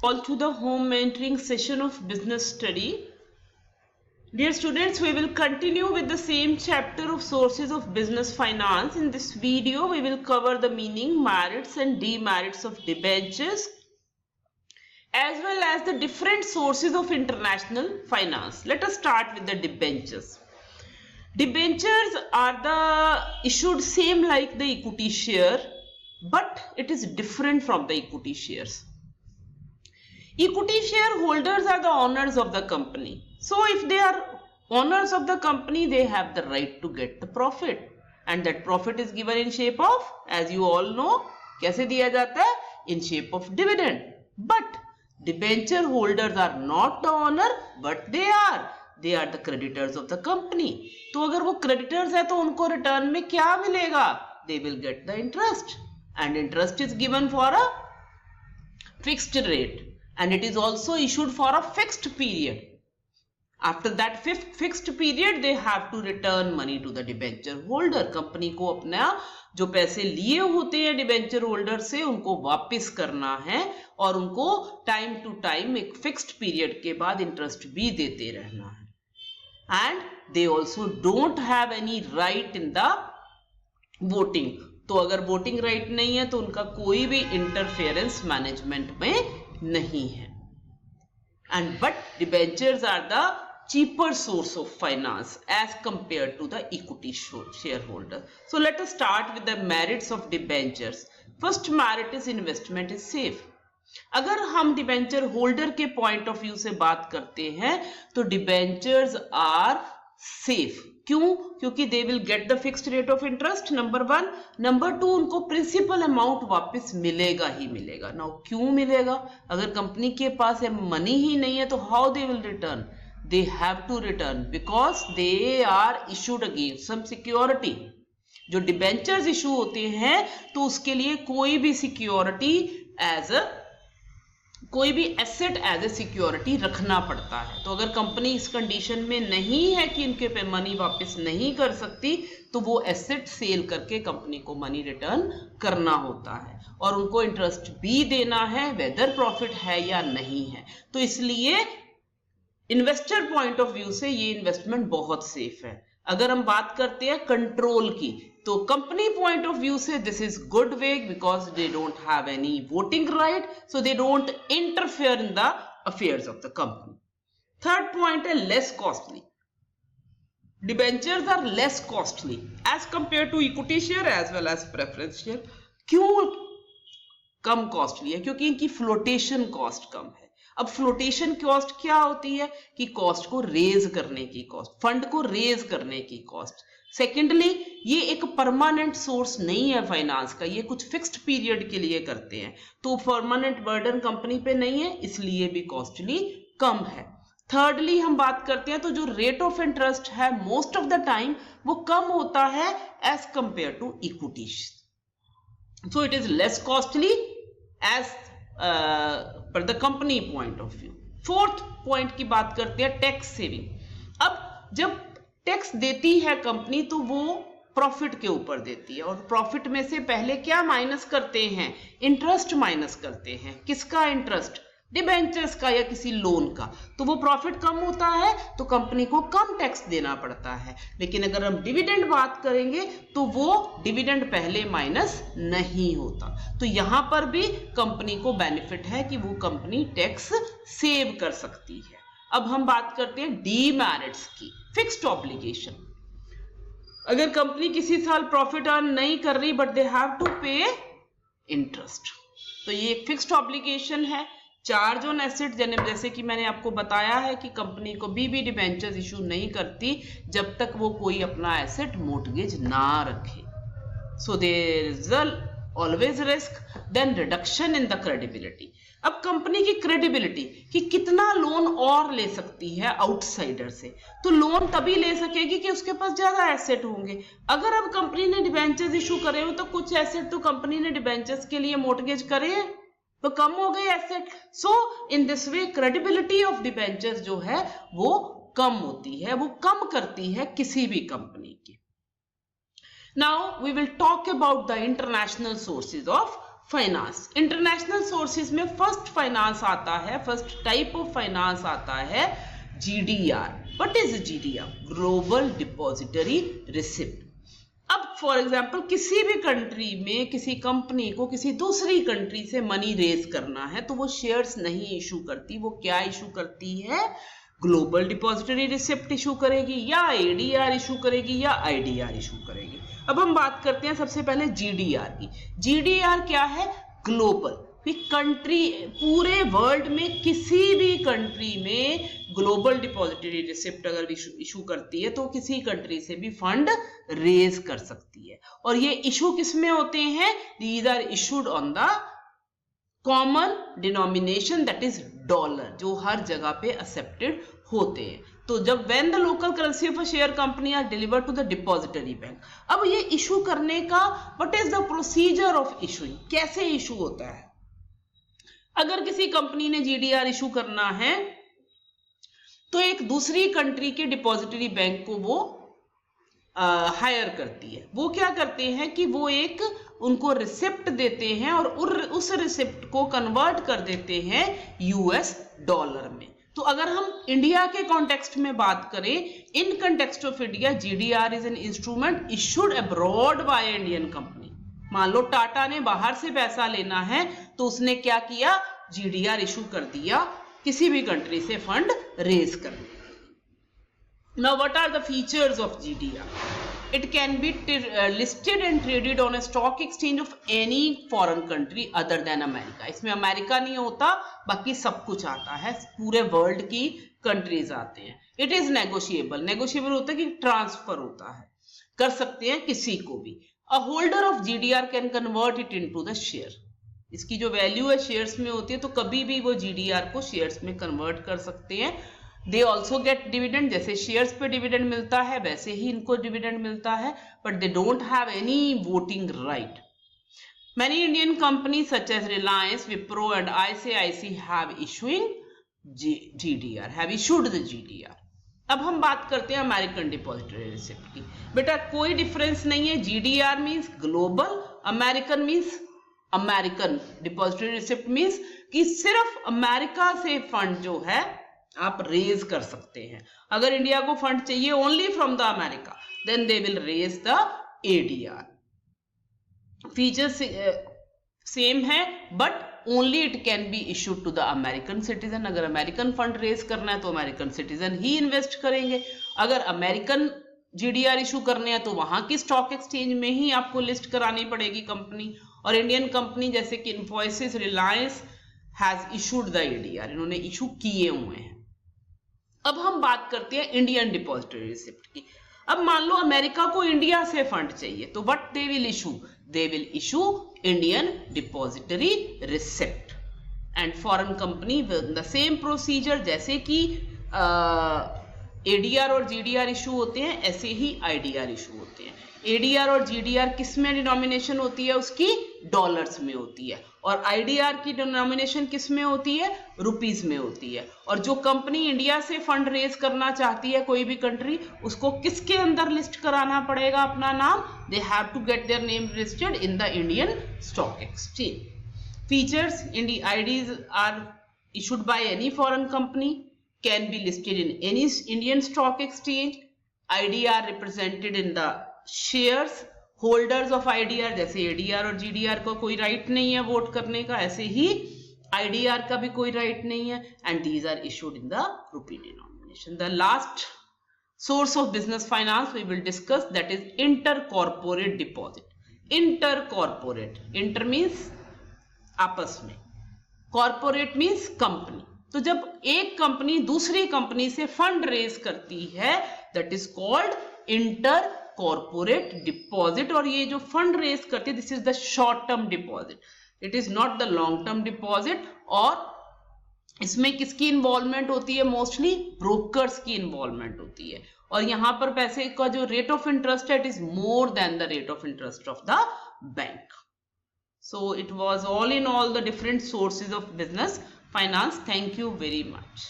All to the home mentoring session of business study. Dear students, we will continue with the same chapter of sources of business finance. In this video, we will cover the meaning, merits and demerits of debentures, as well as the different sources of international finance. Let us start with the debentures. Debentures are the issued same like the equity share, but it is different from the equity shares. Equity shareholders are the owners of the company. So if they are owners of the company, they have the right to get the profit. And that profit is given in shape of, as you all know, कैसे दिया जाता है? In shape of dividend. But debenture holders are not the owner, but they are the creditors of the company. तो अगर वो creditors है तो उनको return में क्या मिलेगा? They will get the interest. And interest is given for a fixed rate. And it is also issued for a fixed period. After that fixed period, they have to return money to the debenture holder. Company को अपना जो पैसे लिए होते हैं debenture holder से उनको वापस करना है और उनको टाइम टू टाइम एक फिक्स्ड पीरियड के बाद इंटरेस्ट भी देते रहना है. And they also don't have any right in the voting. तो अगर वोटिंग राइट नहीं है तो उनका कोई भी इंटरफेरेंस मैनेजमेंट में नहीं है. And but debentures are the cheaper source of finance as compared to the equity shareholder. So let us start with the merits of debentures. First merit is investment is safe. अगर हम debenture holder के point of view से बात करते हैं तो debentures are safe. क्यों? क्योंकि they will get the fixed rate of interest, number 1. Number 2, उनको प्रिंसिपल अमाउंट वापस मिलेगा ही मिलेगा. नाउ क्यों मिलेगा? अगर कंपनी के पास मनी ही नहीं है तो how they will return? They have to return because they are issued against some security. जो डिबेंचर्स इशू होते हैं तो उसके लिए कोई भी सिक्योरिटी कोई भी एसेट एज ए सिक्योरिटी रखना पड़ता है. तो अगर कंपनी इस कंडीशन में नहीं है कि इनके पे मनी वापस नहीं कर सकती तो वो एसेट सेल करके कंपनी को मनी रिटर्न करना होता है और उनको इंटरेस्ट भी देना है वेदर प्रॉफिट है या नहीं है. तो इसलिए इन्वेस्टर पॉइंट ऑफ व्यू से ये इन्वेस्टमेंट बहुत सेफ है. अगर हम बात करते हैं कंट्रोल की तो कंपनी पॉइंट ऑफ व्यू से this is good way because they don't have any voting right, so they don't interfere in the affairs of the company. Third point है less costly. Debentures are less costly as compare to equity share as well as preference share. क्यों कम costly है? क्योंकि इनकी flotation cost कम है. अब flotation cost क्या होती है? कि कॉस्ट को रेज करने की कॉस्ट, फंड को रेज करने की कॉस्ट. सेकेंडली, ये एक परमानेंट सोर्स नहीं है फाइनेंस का, ये कुछ फिक्स्ड पीरियड के लिए करते हैं तो परमानेंट बर्डन कंपनी पे नहीं है, इसलिए भी कॉस्टली कम है. थर्डली, हम बात करते हैं तो जो रेट ऑफ इंटरेस्ट है मोस्ट ऑफ द टाइम वो कम होता है as compare to equity. So it is less costly as per the company point of view. Fourth point की बात करते हैं टैक्स सेविंग. अब जब टैक्स देती है कंपनी तो वो प्रॉफिट के ऊपर देती है और प्रॉफिट में से पहले क्या माइनस करते हैं? इंटरेस्ट माइनस करते हैं. किसका इंटरेस्ट? डिबेंचर्स का या किसी लोन का. तो वो प्रॉफिट कम होता है तो कंपनी को कम टैक्स देना पड़ता है. लेकिन अगर हम डिविडेंड बात करेंगे तो वो डिविडेंड पहले माइनस नहीं होता. तो यहां पर भी कंपनी को बेनिफिट है कि वो कंपनी टैक्स सेव कर सकती है. अब हम बात करते हैं डीमेरिट्स की. Fixed obligation. अगर कंपनी किसी साल प्रॉफिट अर्न नहीं कर रही बट दे हैव टू पे इंटरेस्ट, तो ये एक फिक्स्ड ऑब्लिगेशन है. चार्ज ऑन एसेट, जैसे कि मैंने आपको बताया है कि कंपनी को भी डिबेंचर्स इशू नहीं करती जब तक वो कोई अपना एसेट मोर्टगेज ना रखे. So there is always risk. Then reduction in the credibility. अब कंपनी की क्रेडिबिलिटी कि कितना लोन और ले सकती है आउटसाइडर से. तो लोन तभी ले सकेगी कि उसके पास ज्यादा एसेट होंगे. अगर अब कंपनी ने डिबेंचर्स इशू करे हो तो कुछ एसेट तो कंपनी ने डिबेंचर्स के लिए मोर्टगेज करे हैं तो कम हो गए asset. So in this way credibility of debentures जो है वो कम होती है, वो कम करती है किसी भी कंपनी की. Now we will talk about the international sources of finance, international sources में फर्स्ट फाइनेंस आता है, फर्स्ट टाइप ऑफ फाइनेंस आता है GDR. What is GDR? Global depository receipt. अब फॉर एग्जांपल किसी भी कंट्री में किसी कंपनी को किसी दूसरी कंट्री से मनी रेज करना है तो वो शेयर्स नहीं इशू करती, वो क्या इशू करती है? ग्लोबल डिपॉजिटरी रिसिप्ट इशू करेगी, या ADR इशू करेगी, या IDR इशू करेगी. अब हम बात करते हैं सबसे पहले GDR की. GDR क्या है? ग्लोबल. कंट्री, पूरे वर्ल्ड में किसी भी कंट्री में ग्लोबल डिपॉजिटरी रिसिप्ट अगर इशू करती है तो किसी कंट्री से भी फंड रेज कर सकती है. और ये इशू किस में होते हैं? These are issued on the common denomination that is dollar, जो हर जगह पे एक्सेप्टेड होते हैं. तो जब when the local currency of a share company are delivered to the depository bank. अब ये इशू करने का what is the procedure of issuing, कैसे इशू होता है? अगर किसी कंपनी ने GDR इशू करना है तो एक दूसरी कंट्री के डिपॉजिटरी बैंक को वो हायर करती है. वो क्या करते हैं कि वो एक उनको रिसिप्ट देते हैं और उस रिसिप्ट को कन्वर्ट कर देते हैं US डॉलर में. तो अगर हम इंडिया के कॉन्टेक्स्ट में बात करें, in context of India GDR is an instrument issued abroad by Indian company. मान लो टाटा ने बाहर से पैसा लेना है तो उसने क्या किया? GDR इशू कर दिया किसी भी कंट्री से फंड रेज करने. Now what are the features of GDR? It can be listed and traded on a stock exchange of any foreign country other than America. इसमें अमेरिका नहीं होता, बाकी सब कुछ आता है, पूरे वर्ल्ड की कंट्रीज आते हैं. It is negotiable. Negotiable होता है कि ट्रांसफर होता है, कर सकते हैं किसी को भी. A holder of GDR can convert it into the share. इसकी जो वैल्यू है शेयर्स में होती है तो कभी भी वो GDR को शेयर्स में कन्वर्ट कर सकते हैं. दे ऑल्सो गेट डिविडेंड, जैसे शेयर्स पे डिविडेंड मिलता है वैसे ही इनको डिविडेंड मिलता है, but they don't have any voting right. Many Indian company such as Reliance, Wipro and ICICI have issuing GDR, have issued the GDR. अब हम बात करते हैं अमेरिकन डिपॉजिटरी रिसिप्ट की. बेटा कोई डिफरेंस नहीं है. GDR means global, American means American. Depository receipt means कि सिर्फ अमेरिका से फंड जो है आप रेज कर सकते हैं. अगर इंडिया को फंड चाहिए only from the America, then they will raise the ADR. Features same है but only it can be issued to the American citizen. अगर अमेरिकन फंड रेज करना है तो अमेरिकन सिटीजन ही इन्वेस्ट करेंगे. अगर अमेरिकन GDR इशू करने हैं तो वहां की स्टॉक एक्सचेंज में ही आपको लिस्ट करानी पड़ेगी कंपनी. और इंडियन कंपनी जैसे कि Infosys, Reliance has issued the ADR, इन्होंने इशू किए हुए हैं. अब हम बात करते हैं इंडियन डिपॉजिटरी रिसिप्ट की. अब मान लो अमेरिका को इंडिया से फंड चाहिए तो what they will issue? They will issue Indian depository receipt. And foreign company the same procedure, जैसे कि ADR और GDR इशू होते हैं ऐसे ही IDR इशू होते हैं. ADR और GDR किस में डिनोमिनेशन होती है? उसकी डॉलर्स में होती है. और IDR की डिनोमिनेशन किस में होती है? रुपीस में होती है. और जो कंपनी इंडिया से फंड रेज करना चाहती है कोई भी कंट्री, उसको किसके अंदर लिस्ट कराना पड़ेगा अपना नाम? They have to get their name registered in the Indian stock exchange. Features, IDs are issued by any foreign company, can be listed in any Indian stock exchange. IDR represented in the shares. Holders of IDR, जैसे ADR और GDR को कोई right नहीं है vote करने का, ऐसे ही IDR का भी कोई राइट नहीं है. And these are issued in the rupee denomination. The last source of business finance we will discuss, that is intercorporate deposit. Intercorporate, inter means आपस में, corporate means company. तो जब एक कंपनी दूसरी कंपनी से फंड रेज करती है that is called inter corporate deposit. और ये जो फंड रेज करती है this is the short term deposit, it is not the long term deposit. और इसमें किसकी इन्वॉल्वमेंट होती है? मोस्टली ब्रोकर्स की इन्वॉल्वमेंट होती है. और यहां पर पैसे का जो रेट ऑफ इंटरेस्ट है it is more than the rate of interest of the bank. So it was all in all the different sources of business finance. Thank you very much.